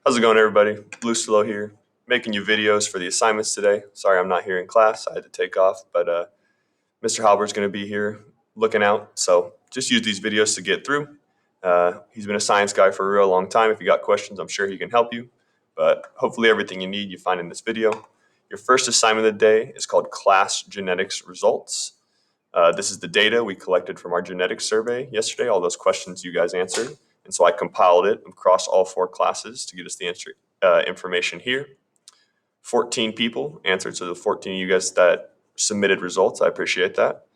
How's it going, everybody? Blue Slow here, making you videos for the assignments today. Sorry I'm not here in class. I had to take off, but Mr. Halbert's going to be here looking out. So just use these videos to get through. He's been a science guy for a real long time. If you got questions, I'm sure he can help you. But hopefully everything you need you find in this video. Your first assignment of the day is called Class Genetics Results. This is the data we collected from our genetics survey yesterday, all those questions you guys answered. And so I compiled it across all 4 classes to get us the information here. 14 people answered, so the 14 of you guys that submitted results, I appreciate that.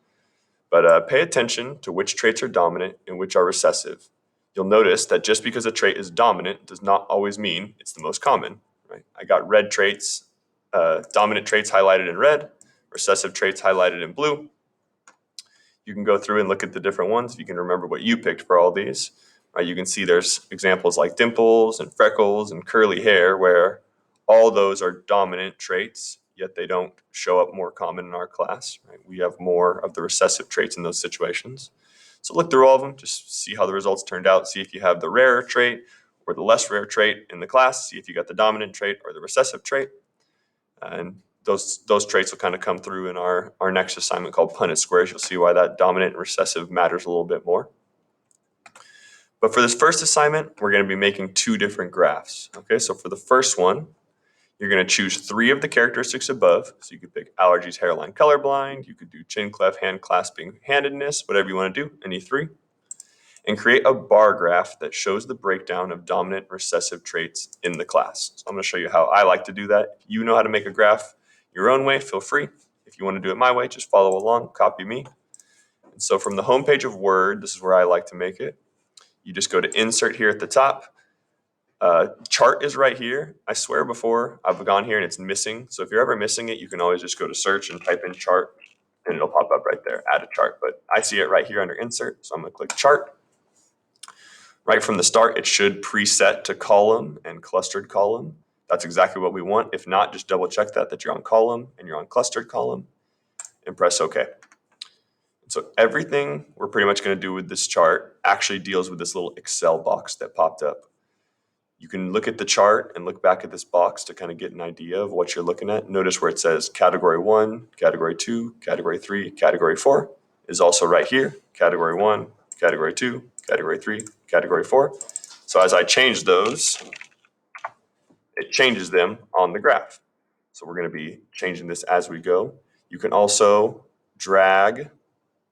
But pay attention to which traits are dominant and which are recessive. You'll notice that just because a trait is dominant does not always mean it's the most common. Right? I got red traits, dominant traits highlighted in red, recessive traits highlighted in blue. You can go through and look at the different ones if you can remember what you picked for all these. You can see there's examples like dimples and freckles and curly hair where all those are dominant traits, yet they don't show up more common in our class. Right? We have more of the recessive traits in those situations. So look through all of them, just see how the results turned out, see if you have the rarer trait or the less rare trait in the class, see if you got the dominant trait or the recessive trait. And those traits will kind of come through in our next assignment called Punnett squares. You'll see why that dominant and recessive matters a little bit more. But for this first assignment, we're going to be making 2 different graphs. Okay, so for the first one, you're going to choose 3 of the characteristics above. So you could pick allergies, hairline, colorblind. You could do chin clef, hand clasping, handedness, whatever you want to do, any 3. And create a bar graph that shows the breakdown of dominant and recessive traits in the class. So I'm going to show you how I like to do that. If you know how to make a graph your own way, feel free. If you want to do it my way, just follow along, copy me. And so from the home page of Word, this is where I like to make it. You just go to Insert here at the top. Chart is right here. I swear before I've gone here and it's missing. So if you're ever missing it, you can always just go to search and type in chart and it'll pop up right there, add a chart. But I see it right here under Insert, so I'm going to click Chart. Right from the start, it should preset to column and clustered column. That's exactly what we want. If not, just double check that you're on column and you're on clustered column and press OK. So everything we're pretty much going to do with this chart actually deals with this little Excel box that popped up. You can look at the chart and look back at this box to kind of get an idea of what you're looking at. Notice where it says category 1, category 2, category 3, category 4 is also right here. Category 1, category 2, category 3, category 4. So as I change those, it changes them on the graph. So we're going to be changing this as we go. You can also drag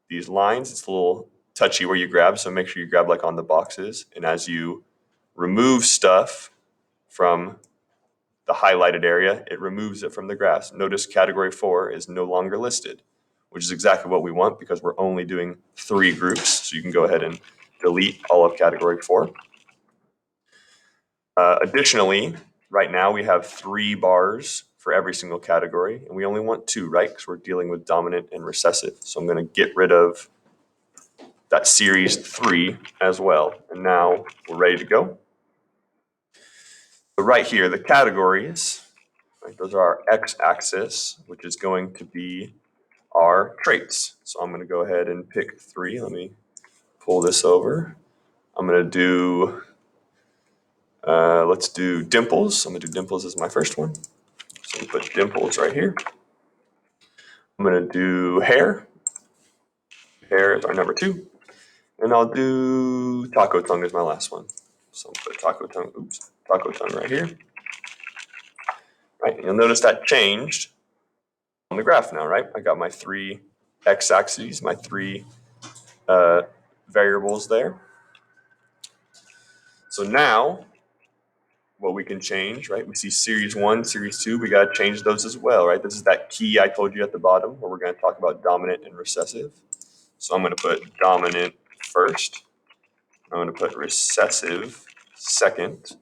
these lines. It's a little touchy where you grab, so make sure you grab like on the boxes. And as you remove stuff from the highlighted area, it removes it from the graph. Notice category 4 is no longer listed, which is exactly what we want because we're only doing 3 groups. So you can go ahead and delete all of category 4. Additionally, right now we have 3 bars for every single category, and we only want 2, right? Because we're dealing with dominant and recessive. So I'm going to get rid of that series 3 as well. And now we're ready to go. So right here, the categories, right, those are our x-axis, which is going to be our traits. So I'm going to go ahead and pick 3. Let me pull this over. I'm going to do, let's do dimples. I'm going to do dimples as my first one. So I'm going to put dimples right here. I'm going to do hair. Hair is our number 2. And I'll do taco tongue as my last one. So I'll put taco tongue right here. Right, and you'll notice that changed on the graph now, right? I got my 3 x-axes, my 3 variables there. So now what we can change, right? We see series 1, series 2, we got to change those as well, right? This is that key I told you at the bottom where we're going to talk about dominant and recessive. So I'm going to put dominant first. I'm going to put recessive second.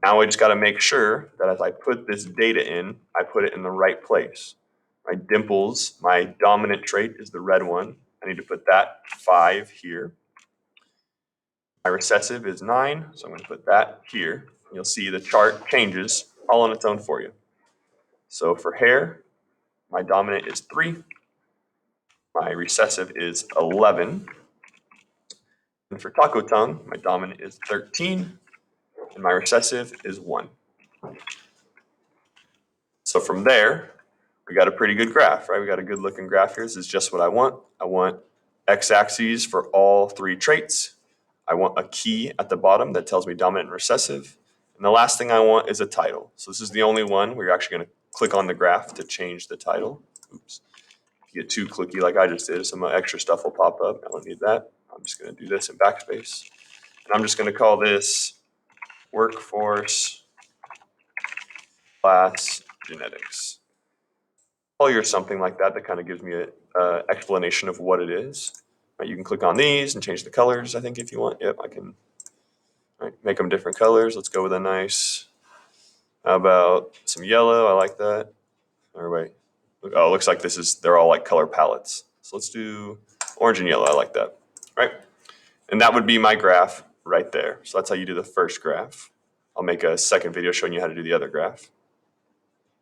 Now I just got to make sure that as I put this data in, I put it in the right place. My dimples, my dominant trait is the red one. I need to put that 5 here. My recessive is 9, so I'm going to put that here. You'll see the chart changes all on its own for you. So for hair, my dominant is 3. My recessive is 11. And for taco tongue, my dominant is 13. and my recessive is 1. So from there, we got a pretty good graph, right? We got a good looking graph here. This is just what I want. I want x-axes for all 3 traits. I want a key at the bottom that tells me dominant and recessive. And the last thing I want is a title. So this is the only one where you're actually going to click on the graph to change the title. Oops. If you get too clicky like I just did, some extra stuff will pop up. I don't need that. I'm just going to do this in backspace. And I'm just going to call this workforce class genetics. Or something like that kind of gives me an explanation of what it is. Right, you can click on these and change the colors, I think, if you want. Yep, I can make them different colors. Let's go with a nice, how about some yellow? I like that. Or wait, oh, it looks like they're all like color palettes. So let's do orange and yellow. I like that, right? And that would be my graph right there. So that's how you do the first graph. I'll make a second video showing you how to do the other graph.